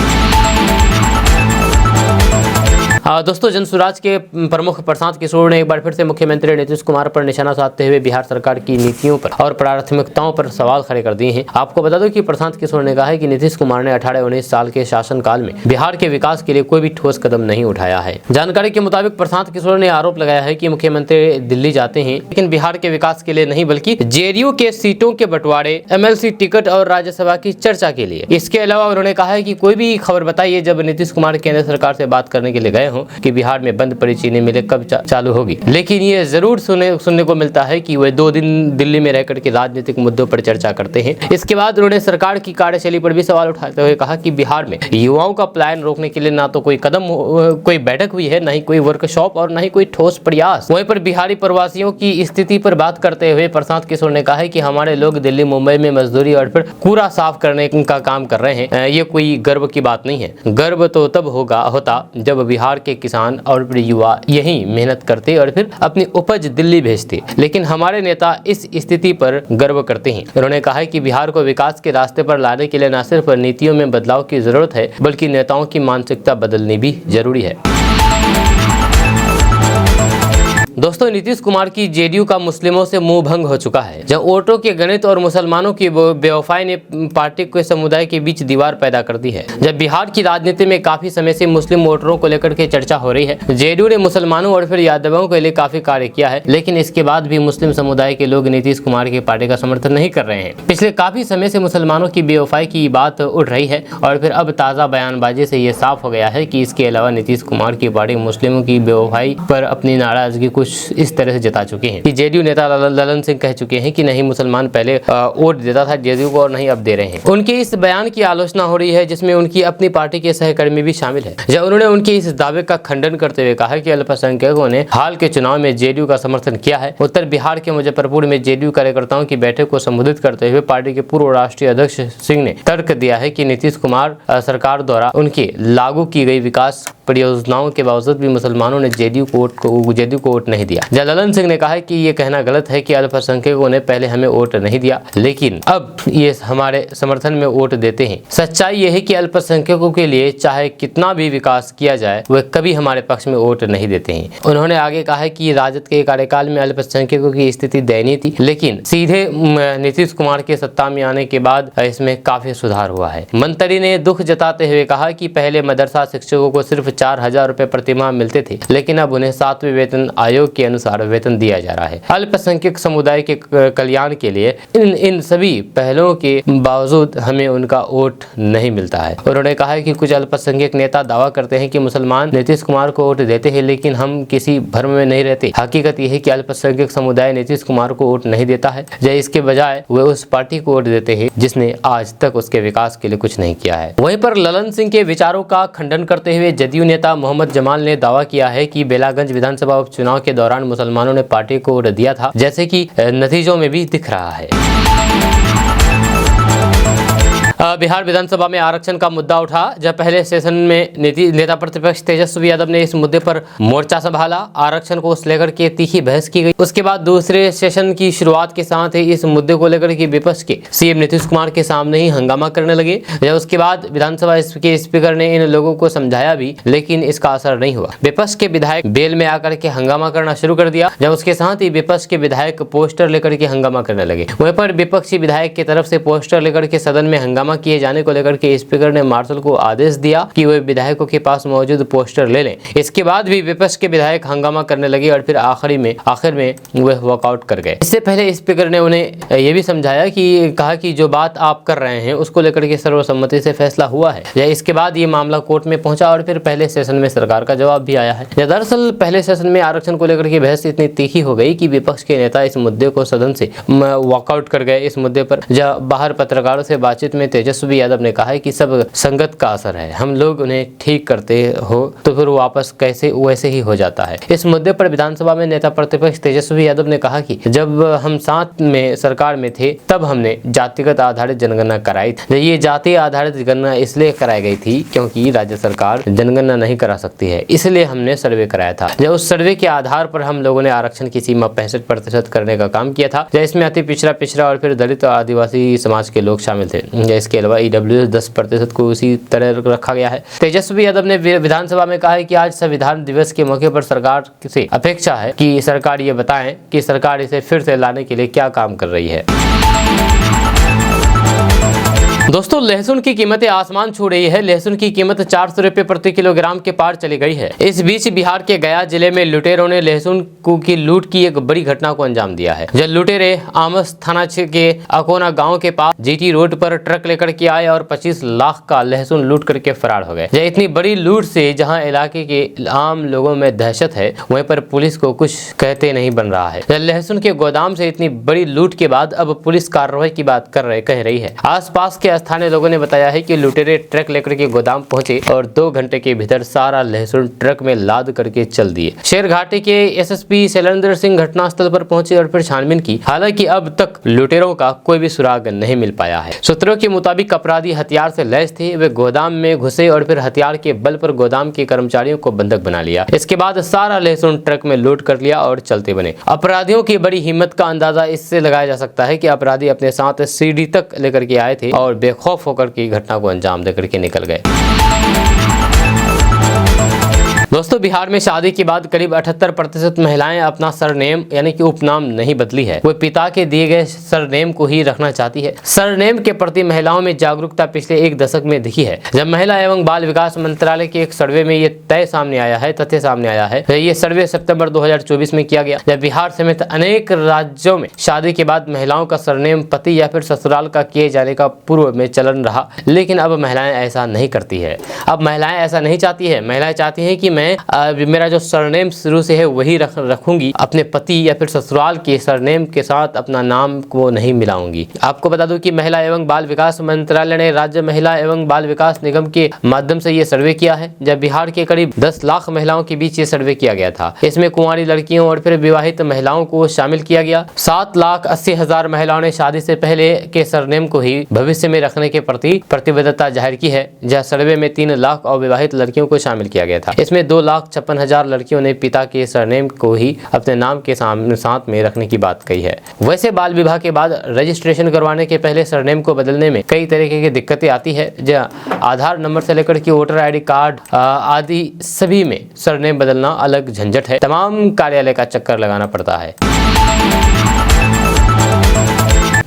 दोस्तों, जनसुराज के प्रमुख प्रशांत किशोर ने एक बार फिर से मुख्यमंत्री नीतीश कुमार पर निशाना साधते हुए बिहार सरकार की नीतियों पर और प्राथमिकताओं पर सवाल खड़े कर दिए हैं। आपको बता दो कि प्रशांत किशोर ने कहा है कि नीतीश कुमार ने 18-19 साल के शासनकाल में बिहार के विकास के लिए कोई भी ठोस कदम नहीं उठाया है। जानकारी के मुताबिक प्रशांत किशोर ने आरोप लगाया है कि मुख्यमंत्री दिल्ली जाते हैं लेकिन बिहार के विकास के लिए नहीं बल्कि जेडीयू के सीटों के बंटवारे, एमएलसी टिकट और राज्यसभा की चर्चा के लिए। इसके अलावा उन्होंने कहा है कि कोई भी खबर बताइए जब नीतीश कुमार केंद्र सरकार से बात करने के लिए गए कि बिहार में बंद पड़ी चीनी मिलें कब चालू होगी, लेकिन ये जरूर सुनने को मिलता है कि वे 2 दिन दिल्ली में रहकर के राजनीतिक मुद्दों पर चर्चा करते हैं। इसके बाद उन्होंने सरकार की कार्यशैली पर भी सवाल उठाते हुए कहा कि बिहार में युवाओं का पलायन रोकने के लिए ना तो कोई बैठक हुई है, ना ही कोई वर्कशॉप और ना ही कोई ठोस प्रयास। वहीं पर बिहारी प्रवासियों की स्थिति पर बात करते हुए प्रशांत किशोर ने कहा है कि हमारे लोग दिल्ली मुंबई में मजदूरी और फिर कूड़ा साफ करने का काम कर रहे हैं। ये कोई गर्व की बात नहीं है। गर्व तो तब होता जब बिहार के किसान और युवा यही मेहनत करते और फिर अपनी उपज दिल्ली भेजते, लेकिन हमारे नेता इस स्थिति पर गर्व करते हैं। उन्होंने कहा है कि बिहार को विकास के रास्ते पर लाने के लिए न सिर्फ नीतियों में बदलाव की जरूरत है बल्कि नेताओं की मानसिकता बदलनी भी जरूरी है। दोस्तों, नीतीश कुमार की जेडीयू का मुस्लिमों से मुंह भंग हो चुका है। जब वोटों के गणित और मुसलमानों की बेवफाई ने पार्टी के समुदाय के बीच दीवार पैदा कर दी है। जब बिहार की राजनीति में काफी समय से मुस्लिम वोटरों को लेकर के चर्चा हो रही है, जेडीयू ने मुसलमानों और फिर यादवों के लिए काफी कार्य किया है, लेकिन इसके बाद भी मुस्लिम समुदाय के लोग नीतीश कुमार की पार्टी का समर्थन नहीं कर रहे हैं। पिछले काफी समय से मुसलमानों की बेवफाई की बात उठ रही है और फिर अब ताजा बयानबाजी से ये साफ हो गया है कि इसके अलावा नीतीश कुमार की पार्टी मुस्लिमों की बेवफाई पर अपनी नाराजगी कुछ इस तरह से जता चुके हैं कि जेडीयू नेता ललन सिंह कह चुके हैं कि नहीं मुसलमान पहले वोट देता था जेडीयू को और नहीं अब दे रहे हैं। उनके इस बयान की आलोचना हो रही है जिसमें उनकी अपनी पार्टी के सहकर्मी भी शामिल है। जब उन्होंने उनके इस दावे का खंडन करते हुए कहा कि अल्पसंख्यकों ने हाल के चुनाव में जेडीयू का समर्थन किया है। उत्तर बिहार के मुजफ्फरपुर में जेडीयू कार्यकर्ताओं की बैठक को संबोधित करते हुए पार्टी के पूर्व राष्ट्रीय अध्यक्ष सिंह ने तर्क दिया है कि नीतीश कुमार सरकार द्वारा उनके लागू की गई विकास परियोजनाओं के बावजूद भी मुसलमानों ने जेडीयू को वोट नहीं दिया। ललन सिंह ने कहा है कि ये कहना गलत है कि अल्पसंख्यकों ने पहले हमें वोट नहीं दिया लेकिन अब ये हमारे समर्थन में वोट देते हैं। सच्चाई ये है कि अल्पसंख्यकों के लिए चाहे कितना भी विकास किया जाए वे कभी हमारे पक्ष में वोट नहीं देते हैं। उन्होंने आगे कहा है कि राजद के कार्यकाल में अल्पसंख्यकों की स्थिति दयनीय थी लेकिन सीधे नीतीश कुमार के सत्ता में आने के बाद इसमें काफी सुधार हुआ है। मंत्री ने दुख जताते हुए कहा कि पहले मदरसा शिक्षकों को सिर्फ 4,000 रुपए प्रतिमाह मिलते थे लेकिन अब उन्हें 7वें वेतन आयोग के अनुसार वेतन दिया जा रहा है। अल्पसंख्यक समुदाय के कल्याण के लिए इन सभी पहलों के बावजूद हमें उनका वोट नहीं मिलता है। उन्होंने कहा है कि कुछ अल्पसंख्यक नेता दावा करते हैं कि मुसलमान नीतीश कुमार को वोट देते हैं लेकिन हम किसी भ्रम में नहीं रहते। हकीकत यह है कि अल्पसंख्यक समुदाय नीतीश कुमार को वोट नहीं देता है, जब इसके बजाय वे उस पार्टी को वोट देते हैं जिसने आज तक उसके विकास के लिए कुछ नहीं किया है। वहीं पर ललन सिंह के विचारों का खंडन करते हुए जदयू नेता मोहम्मद जमाल ने दावा किया है कि बेलागंज विधानसभा उपचुनाव के दौरान मुसलमानों ने पार्टी को वोट दिया था, जैसे कि नतीजों में भी दिख रहा है। बिहार विधानसभा में आरक्षण का मुद्दा उठा। जब पहले सेशन में नेता प्रतिपक्ष तेजस्वी यादव ने इस मुद्दे पर मोर्चा संभाला, आरक्षण को लेकर के तीखी बहस की गई। उसके बाद दूसरे सेशन की शुरुआत के साथ ही इस मुद्दे को लेकर के विपक्ष के सीएम नीतीश कुमार के सामने ही हंगामा करने लगे। जब उसके बाद विधानसभा के स्पीकर ने इन लोगों को समझाया भी, लेकिन इसका असर नहीं हुआ। विपक्ष के विधायक बेल में आकर के हंगामा करना शुरू कर दिया। जब उसके साथ ही विपक्ष के विधायक पोस्टर लेकर के हंगामा करने लगे। वहीं पर विपक्षी विधायक की तरफ से पोस्टर लेकर के सदन में हंगामा किए जाने को लेकर के स्पीकर ने मार्शल को आदेश दिया कि वे विधायकों के पास मौजूद पोस्टर ले लें। इसके बाद भी विपक्ष के विधायक हंगामा करने लगे और फिर आखिर में वे वॉकआउट कर गए। इससे पहले स्पीकर ने उन्हें यह भी समझाया कि कहा कि जो बात आप कर रहे हैं उसको लेकर के सर्वसम्मति से फैसला हुआ है। इसके बाद ये मामला कोर्ट में पहुंचा और फिर पहले सेशन में सरकार का जवाब भी आया है। दरअसल पहले सेशन में आरक्षण को लेकर के बहस इतनी तीखी हो गई कि विपक्ष के नेता इस मुद्दे को सदन से वॉकआउट कर गए। इस मुद्दे पर जब बाहर पत्रकारों से बातचीत में तेजस्वी यादव ने कहा है कि सब संगत का असर है, हम लोग उन्हें ठीक करते हो तो फिर वापस कैसे वैसे ही हो जाता है। इस मुद्दे पर विधानसभा में नेता प्रतिपक्ष तेजस्वी यादव ने कहा कि जब हम साथ में सरकार में थे तब हमने जातिगत आधारित जनगणना कराई थी। ये जाति आधारित जनगणना इसलिए कराई गई थी क्योंकि राज्य सरकार जनगणना नहीं करा सकती है, इसलिए हमने सर्वे कराया था। जब उस सर्वे के आधार पर हम लोगों ने आरक्षण की सीमा 65% करने का काम किया था। इसमें अति पिछड़ा और फिर दलित और आदिवासी समाज के लोग शामिल थे। इसके अलावा EWS 10% को उसी तरह रखा गया है। तेजस्वी यादव ने विधानसभा में कहा है कि आज संविधान दिवस के मौके पर सरकार से अपेक्षा है कि सरकार ये बताएं कि सरकार इसे फिर से लाने के लिए क्या काम कर रही है। दोस्तों, लहसुन की कीमतें आसमान छू रही है। लहसुन की कीमत 400 रुपए प्रति किलोग्राम के पार चली गई है। इस बीच बिहार के गया जिले में लुटेरों ने लहसुन की लूट की एक बड़ी घटना को अंजाम दिया है। जब लुटेरे आमस थाना के अकोना गांव के पास GT रोड पर ट्रक लेकर के आए और 25 लाख का लहसुन लूट करके फरार हो गए। इतनी बड़ी लूट से जहां इलाके के आम लोगों में दहशत है, वहीं पर पुलिस को कुछ कहते नहीं बन रहा है। लहसुन के गोदाम से इतनी बड़ी लूट के बाद अब पुलिस कार्रवाई की बात कह रही है। आसपास के स्थानीय लोगों ने बताया है कि लुटेरे ट्रक लेकर के गोदाम पहुंचे और 2 घंटे के भीतर सारा लहसुन ट्रक में लाद करके चल दिए। शेर घाटी के SSP शैलेंद्र सिंह घटनास्थल पर पहुंचे और फिर छानबीन की। हालांकि अब तक लुटेरों का कोई भी सुराग नहीं मिल पाया है। सूत्रों के मुताबिक अपराधी हथियार से लैस थे। वे गोदाम में घुसे और फिर हथियार के बल पर गोदाम के कर्मचारियों को बंधक बना लिया। इसके बाद सारा लहसुन ट्रक में लोड कर लिया और चलते बने। अपराधियों की बड़ी हिम्मत का अंदाजा इससे लगाया जा सकता है कि अपराधी अपने साथ सीढ़ी तक लेकर के आए थे और बेखौफ होकर की घटना को अंजाम देकर के निकल गए। दोस्तों, बिहार में शादी के बाद करीब 78% महिलाएं अपना सरनेम यानी कि उपनाम नहीं बदली है। वो पिता के दिए गए सरनेम को ही रखना चाहती है। सरनेम के प्रति महिलाओं में जागरूकता पिछले 1 दशक में दिखी है। जब महिला एवं बाल विकास मंत्रालय के एक सर्वे में ये तथ्य सामने आया है। ये सर्वे सितंबर 2024 में किया गया, जब बिहार समेत अनेक राज्यों में शादी के बाद महिलाओं का सरनेम पति या फिर ससुराल का किए जाने का पूर्व में चलन रहा। लेकिन अब महिलाएं ऐसा नहीं करती है। अब महिलाएं ऐसा नहीं चाहती है। महिलाएं चाहती है कि मेरा जो सरनेम शुरू से है वही रखूंगी, अपने पति या फिर ससुराल के सरनेम के साथ अपना नाम को नहीं मिलाऊंगी। आपको बता दूं कि महिला एवं बाल विकास मंत्रालय ने राज्य महिला एवं बाल विकास निगम के माध्यम से ये सर्वे किया है। जब बिहार के करीब 10 लाख महिलाओं के बीच ये सर्वे किया गया था। इसमें कुंवारी लड़कियों और फिर विवाहित महिलाओं को शामिल किया गया। 7,80,000 महिलाओं ने शादी से पहले के सरनेम को ही भविष्य में रखने के प्रति प्रतिबद्धता जाहिर की है। जहाँ सर्वे में 3 लाख अविवाहित लड़कियों को शामिल किया गया था। इसमें 2,56,000 लड़कियों ने पिता के सरनेम को ही अपने नाम के साथ में रखने की बात कही है। वैसे बाल विवाह के बाद रजिस्ट्रेशन करवाने के पहले सरनेम को बदलने में कई तरीके की दिक्कतें आती है। जहाँ आधार नंबर से लेकर के वोटर ID कार्ड आदि सभी में सरनेम बदलना अलग झंझट है। तमाम कार्यालय का चक्कर लगाना पड़ता है।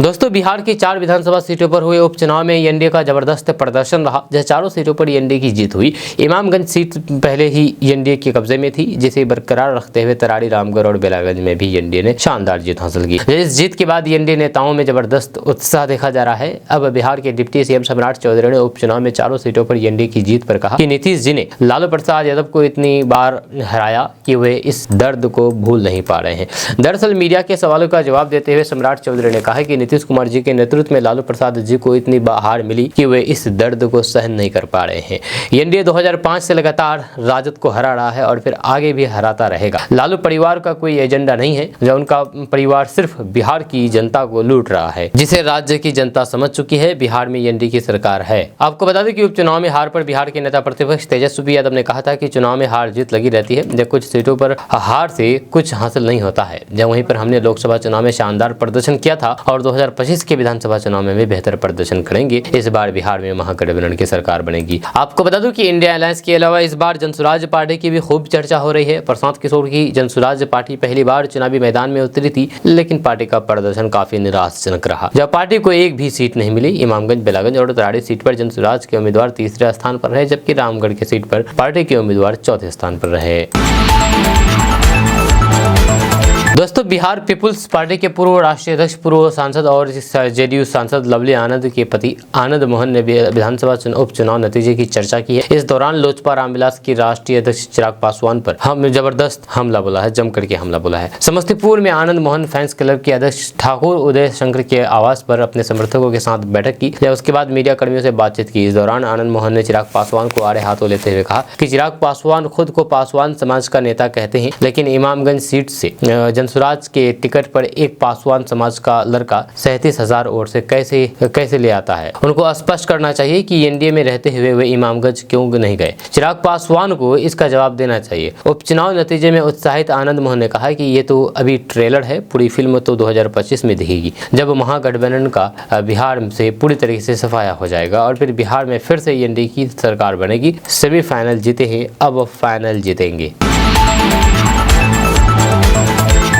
दोस्तों, बिहार की 4 विधानसभा सीटों पर हुए उपचुनाव में एनडीए का जबरदस्त प्रदर्शन रहा। जहाँ चारों सीटों पर एनडीए की जीत हुई। इमामगंज सीट पहले ही एनडीए के कब्जे में थी, जिसे बरकरार रखते हुए तरारी, रामगढ़ और बेलागंज में भी एनडीए ने शानदार जीत हासिल की। इस जीत के बाद एनडीए नेताओं में जबरदस्त उत्साह देखा जा रहा है। अब बिहार के डिप्टी CM सम्राट चौधरी ने उपचुनाव में चारों सीटों पर एनडीए की जीत पर कहा कि नीतीश जी ने लालू प्रसाद यादव को इतनी बार हराया कि वे इस दर्द को भूल नहीं पा रहे हैं। दरअसल मीडिया के सवालों का जवाब देते हुए सम्राट चौधरी ने कहा कि नीतीश कुमार जी के नेतृत्व में लालू प्रसाद जी को इतनी हार मिली कि वे इस दर्द को सहन नहीं कर पा रहे हैं। एनडीए 2005 से लगातार राजद को हरा रहा है और फिर आगे भी हराता रहेगा। लालू परिवार का कोई एजेंडा नहीं है, जो उनका परिवार सिर्फ बिहार की जनता को लूट रहा है, जिसे राज्य की जनता समझ चुकी है। बिहार में एनडीए की सरकार है। आपको बता दें कि उपचुनाव में हार पर बिहार के नेता प्रतिपक्ष तेजस्वी यादव ने कहा था कि चुनाव में हार जीत लगी रहती है, जब कुछ सीटों पर हार से कुछ हासिल नहीं होता है। जब वहीं पर हमने लोकसभा चुनाव में शानदार प्रदर्शन किया था और 2025 के विधानसभा चुनाव में भी बेहतर प्रदर्शन करेंगे। इस बार बिहार में महागठबंधन की सरकार बनेगी। आपको बता दूं कि इंडिया अलायंस के अलावा इस बार जनसुराज पार्टी की भी खूब चर्चा हो रही है। प्रशांत किशोर की जनसुराज पार्टी पहली बार चुनावी मैदान में उतरी थी, लेकिन पार्टी का प्रदर्शन काफी निराशाजनक रहा। जब पार्टी को एक भी सीट नहीं मिली। इमामगंज, बेलागंज और तराड़ी सीट पर जनसुराज के उम्मीदवार तीसरे स्थान पर रहे, जबकि रामगढ़ की सीट पर पार्टी के उम्मीदवार चौथे स्थान पर रहे। दोस्तों, बिहार पीपुल्स पार्टी के पूर्व राष्ट्रीय अध्यक्ष, पूर्व सांसद और जेडीयू सांसद लवली आनंद के पति आनंद मोहन ने विधानसभा उपचुनाव नतीजे की चर्चा की है। इस दौरान लोजपा रामविलास की राष्ट्रीय अध्यक्ष चिराग पासवान पर जबरदस्त हमला बोला है, जमकर के हमला बोला है। समस्तीपुर में आनंद मोहन फैंस क्लब के अध्यक्ष ठाकुर उदय शंकर के आवास पर अपने समर्थकों के साथ बैठक की, या उसके बाद मीडिया कर्मियों से बातचीत की। इस दौरान आनंद मोहन ने चिराग पासवान को आड़े हाथों लेते हुए कहा कि चिराग पासवान खुद को पासवान समाज का नेता कहते हैं, लेकिन इमामगंज सीट से जनसुराज के टिकट पर एक पासवान समाज का लड़का 37,000 वोट से कैसे ले आता है। उनको स्पष्ट करना चाहिए कि एनडीए में रहते हुए वे इमामगंज क्यों नहीं गए। चिराग पासवान को इसका जवाब देना चाहिए। उपचुनाव नतीजे में उत्साहित आनंद मोहन ने कहा कि ये तो अभी ट्रेलर है, पूरी फिल्म तो 2025 में दिखेगी, जब महागठबंधन का बिहार से पूरी तरीके से सफाया हो जाएगा और फिर बिहार में फिर से एनडीए की सरकार बनेगी। सेमीफाइनल जीते हैं, अब फाइनल जीतेंगे।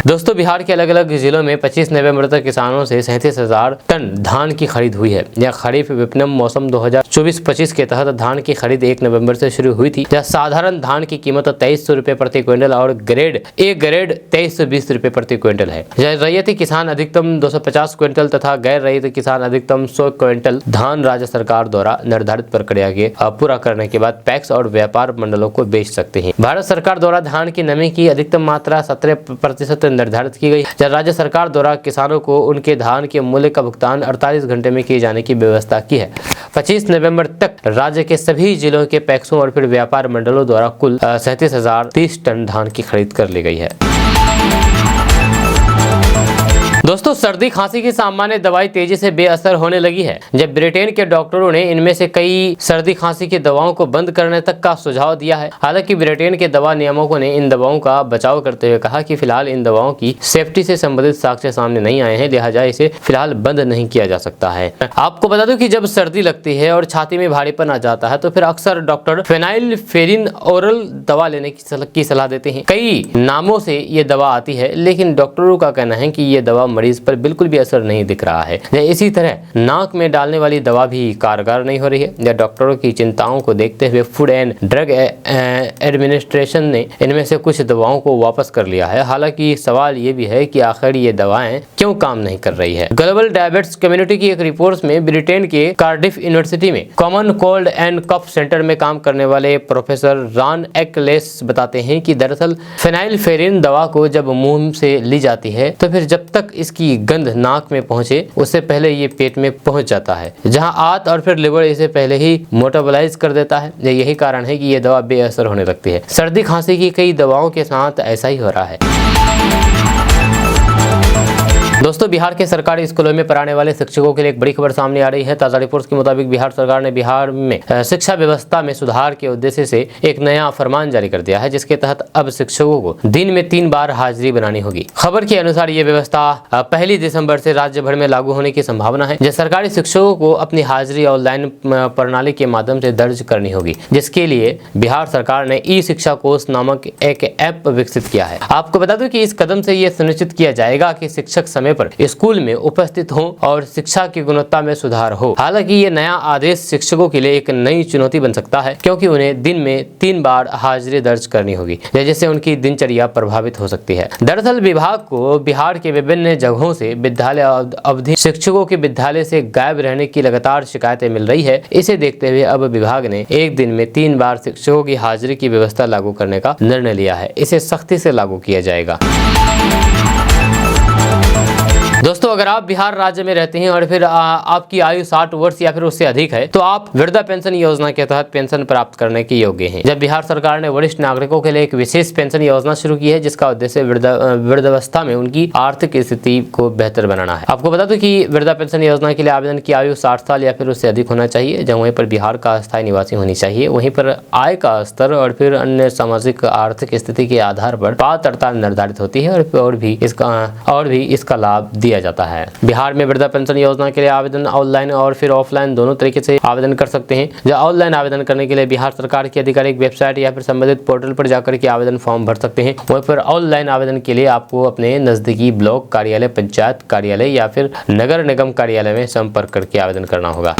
दोस्तों, बिहार के अलग अलग जिलों में 25 नवंबर तक किसानों से 37,000 टन धान की खरीद हुई है। यह खरीफ विपणन मौसम 2024-25 के तहत धान की खरीद 1 नवंबर से शुरू हुई थी। यह साधारण धान की कीमत 2300 रुपए प्रति क्विंटल और ग्रेड 2320 रुपए प्रति क्विंटल है। रैयती किसान अधिकतम 250 क्विंटल तथा गैर रैयती किसान अधिकतम 100 क्विंटल धान राज्य सरकार द्वारा निर्धारित प्रक्रिया के पूरा करने के बाद पैक्स और व्यापार मंडलों को बेच सकते हैं। भारत सरकार द्वारा धान की नमी की अधिकतम मात्रा 17% निर्धारित की गई। जब राज्य सरकार द्वारा किसानों को उनके धान के मूल्य का भुगतान 48 घंटे में किए जाने की व्यवस्था की है। 25 नवंबर तक राज्य के सभी जिलों के पैक्सों और फिर व्यापार मंडलों द्वारा कुल 37,030 टन धान की खरीद कर ली गई है। दोस्तों, सर्दी खांसी की सामान्य दवाई तेजी से बेअसर होने लगी है। जब ब्रिटेन के डॉक्टरों ने इनमें से कई सर्दी खांसी की दवाओं को बंद करने तक का सुझाव दिया है। हालांकि ब्रिटेन के दवा नियामकों ने इन दवाओं का बचाव करते हुए कहा कि फिलहाल इन दवाओं की सेफ्टी से संबंधित साक्ष्य सामने नहीं आए हैं, लिहाजा इसे फिलहाल बंद नहीं किया जा सकता है। आपको बता दूं कि जब सर्दी लगती है और छाती में भारीपन आ जाता है तो फिर अक्सर डॉक्टर फेनाइलफेरिन ओरल दवा लेने की सलाह देते हैं। कई नामों से ये दवा आती है, लेकिन डॉक्टरों का कहना है कि ये दवा मरीज पर बिल्कुल भी असर नहीं दिख रहा है। इसी तरह नाक में डालने वाली दवा भी कारगर नहीं हो रही है। डॉक्टरों की चिंताओं को देखते हुए फूड एंड ड्रग एडमिनिस्ट्रेशन ने इनमें से कुछ दवाओं को वापस कर लिया है। हालांकि सवाल ये भी है कि आखिर ये दवाएं क्यों काम नहीं कर रही है। ग्लोबल डायबिटीज कम्युनिटी की एक रिपोर्ट में ब्रिटेन के कार्डिफ यूनिवर्सिटी में common cold and cough centre में काम करने वाले प्रोफेसर रॉन एक्लेस बताते हैं कि दरअसल फेनाइलफेरिन दवा को जब मुंह से ली जाती है तो फिर जब तक इसकी गंध नाक में पहुंचे उससे पहले ये पेट में पहुंच जाता है, जहां आंत और फिर लिवर इसे पहले ही मेटाबॉलाइज कर देता है। यही कारण है कि ये दवा बेअसर होने लगती है। सर्दी खांसी की कई दवाओं के साथ ऐसा ही हो रहा है। दोस्तों, बिहार के सरकारी स्कूलों में पढ़ाने वाले शिक्षकों के लिए एक बड़ी खबर सामने आ रही है। ताजा रिपोर्ट्स के मुताबिक बिहार सरकार ने बिहार में शिक्षा व्यवस्था में सुधार के उद्देश्य से एक नया फरमान जारी कर दिया है, जिसके तहत अब शिक्षकों को दिन में 3 बार हाजिरी बनानी होगी। खबर के अनुसार ये व्यवस्था 1 दिसंबर से राज्य भर में लागू होने की संभावना है। जिस सरकारी शिक्षकों को अपनी हाजिरी ऑनलाइन प्रणाली के माध्यम से दर्ज करनी होगी, जिसके लिए बिहार सरकार ने ई शिक्षा कोष नामक एक ऐप विकसित किया है। आपको बता दूं कि इस कदम से ये सुनिश्चित किया जाएगा कि शिक्षक समय पर स्कूल में उपस्थित हो और शिक्षा की गुणवत्ता में सुधार हो। हालांकि ये नया आदेश शिक्षकों के लिए एक नई चुनौती बन सकता है, क्योंकि उन्हें दिन में 3 बार हाजिरी दर्ज करनी होगी, जिससे उनकी दिनचर्या प्रभावित हो सकती है। दरअसल विभाग को बिहार के विभिन्न जगहों से विद्यालय अवधि शिक्षकों के विद्यालय से गायब रहने की लगातार शिकायतें मिल रही है। इसे देखते हुए अब विभाग ने एक दिन में 3 बार शिक्षकों की हाजिरी की व्यवस्था लागू करने का निर्णय लिया है। इसे सख्ती से लागू किया जाएगा। दोस्तों अगर आप बिहार राज्य में रहते हैं और फिर आपकी आयु 60 वर्ष या फिर उससे अधिक है तो आप वृद्धा पेंशन योजना के तहत पेंशन प्राप्त करने के योग्य हैं। जब बिहार सरकार ने वरिष्ठ नागरिकों के लिए एक विशेष पेंशन योजना शुरू की है जिसका उद्देश्य वृद्धावस्था में उनकी आर्थिक स्थिति को बेहतर बनाना है। आपको बता दूं कि वृद्धा पेंशन योजना के लिए आवेदन की आयु 60 साल या फिर उससे अधिक होना चाहिए, जहाँ वहीं पर बिहार का अस्थायी निवासी होनी चाहिए, वहीं पर आय का स्तर और फिर अन्य सामाजिक आर्थिक स्थिति के आधार पर पात्रता निर्धारित होती है और भी इसका लाभ दिया जाता है। बिहार में वृद्धा पेंशन योजना के लिए आवेदन ऑनलाइन और फिर ऑफलाइन दोनों तरीके से आवेदन कर सकते हैं। जो ऑनलाइन आवेदन करने के लिए बिहार सरकार की आधिकारिक वेबसाइट या फिर संबंधित पोर्टल पर जाकर के आवेदन फॉर्म भर सकते हैं। वहीं पर ऑनलाइन आवेदन के लिए आपको अपने नजदीकी ब्लॉक कार्यालय, पंचायत कार्यालय या फिर नगर निगम कार्यालय में संपर्क करके आवेदन करना होगा।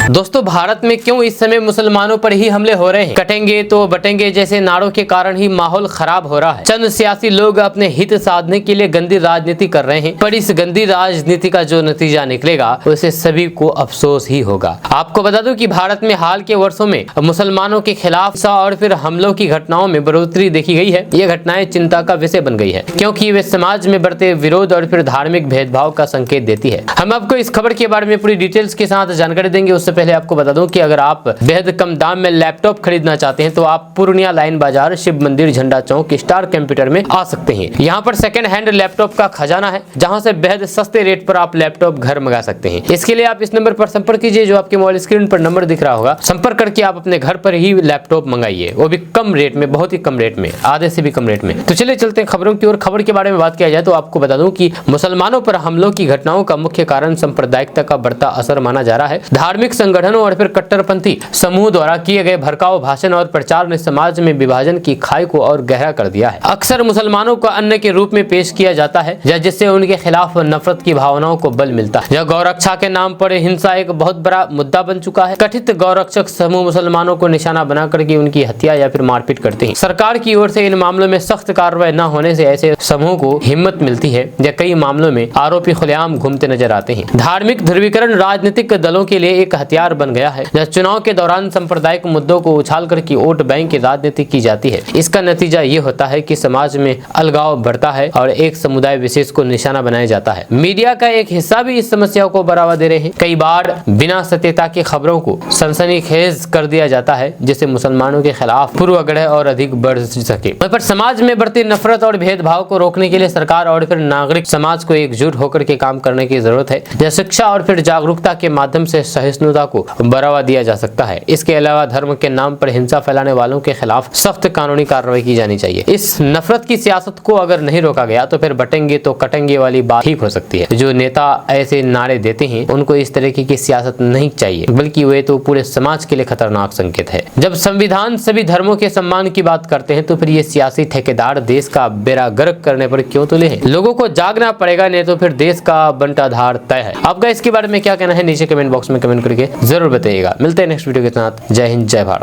दोस्तों भारत में क्यों इस समय मुसलमानों पर ही हमले हो रहे हैं? कटेंगे तो बटेंगे जैसे नारों के कारण ही माहौल खराब हो रहा है। चंद सियासी लोग अपने हित साधने के लिए गंदी राजनीति कर रहे हैं, पर इस गंदी राजनीति का जो नतीजा निकलेगा उसे सभी को अफसोस ही होगा। आपको बता दूं कि भारत में हाल के वर्षों में मुसलमानों के खिलाफ और फिर हमलों की घटनाओं में बढ़ोतरी देखी गई है। ये घटनाएं चिंता का विषय बन गई है क्योंकि वे समाज में बढ़ते विरोध और फिर धार्मिक भेदभाव का संकेत देती है। हम आपको इस खबर के बारे में पूरी डिटेल्स के साथ जानकारी देंगे। उससे पहले आपको बता दूं कि अगर आप बेहद कम दाम में लैपटॉप खरीदना चाहते हैं तो आप पूर्णिया लाइन बाजार, शिव मंदिर, झंडा चौक, स्टार कंप्यूटर में आ सकते हैं। यहाँ पर सेकंड हैंड लैपटॉप का खजाना है जहां से बेहद सस्ते रेट पर आप लैपटॉप घर मंगा सकते हैं। इसके लिए आप इस नंबर पर संपर्क कीजिए जो आपके मोबाइल स्क्रीन पर नंबर दिख रहा होगा। संपर्क करके आप अपने घर पर ही लैपटॉप मंगाइए, वो भी कम रेट में, बहुत ही कम रेट में, आधे से भी कम रेट में। तो चलिए चलते हैं खबरों की ओर। खबर के बारे में बात किया जाए तो आपको बता दूं कि मुसलमानों पर हमलों की घटनाओं का मुख्य कारण सांप्रदायिकता का बढ़ता असर माना जा रहा है। धार्मिक संगठनों और फिर कट्टरपंथी समूह द्वारा किए गए भड़काऊ भाषण और प्रचार ने समाज में विभाजन की खाई को और गहरा कर दिया है। अक्सर मुसलमानों को अन्य के रूप में पेश किया जाता है जिससे उनके खिलाफ नफरत की भावनाओं को बल मिलता है। गौरक्षा के नाम पर हिंसा एक बहुत बड़ा मुद्दा बन चुका है। कथित गौरक्षक समूह मुसलमानों को निशाना बना करके उनकी हत्या या फिर मारपीट करते हैं। सरकार की ओर से इन मामलों में सख्त कार्रवाई न होने से ऐसे समूह को हिम्मत मिलती है या कई मामलों में आरोपी खुलेआम घूमते नजर आते हैं। धार्मिक ध्रुवीकरण राजनीतिक दलों के लिए एक हथियार बन गया है। चुनाव के दौरान सांप्रदायिक मुद्दों को उछाल करके वोट बैंक की राजनीति की जाती है। इसका नतीजा ये होता है कि समाज में अलगाव बढ़ता है और एक समुदाय विशेष को निशाना बनाया जाता है। मीडिया का एक हिस्सा भी इस समस्या को बढ़ावा दे रहे हैं। कई बार बिना सत्यता की खबरों को सनसनीखेज कर दिया जाता है जिससे मुसलमानों के खिलाफ पूर्वाग्रह और अधिक बढ़ सके। पर समाज में बढ़ती नफरत और भेदभाव को रोकने के लिए सरकार और फिर नागरिक समाज को एकजुट होकर के काम करने की जरूरत है। जैसे शिक्षा और फिर जागरूकता के माध्यम से सहिष्णुता को बढ़ावा दिया जा सकता है। इसके अलावा धर्म के नाम पर हिंसा फैलाने वालों के खिलाफ सख्त कानूनी कार्रवाई की जानी चाहिए। इस नफरत की सियासत को अगर नहीं रोका गया तो फिर बटेंगे तो कटेंगे वाली बात ठीक हो सकती है। जो नेता ऐसे नारे देते हैं उनको इस तरीके की सियासत नहीं चाहिए, बल्कि वे तो पूरे समाज के लिए खतरनाक संकेत है। जब संविधान सभी धर्मों के सम्मान की बात करते हैं तो फिर ये सियासी ठेकेदार देश का बेड़ा गर्क करने पर क्यों तुले हैं? लोगों को जागना पड़ेगा, नहीं तो फिर देश का बंटाधार तय है। आपका इसके बारे में क्या कहना है नीचे कमेंट बॉक्स में कमेंट करके जरूर बताइएगा। मिलते हैं नेक्स्ट वीडियो के साथ। जय हिंद, जय भारत।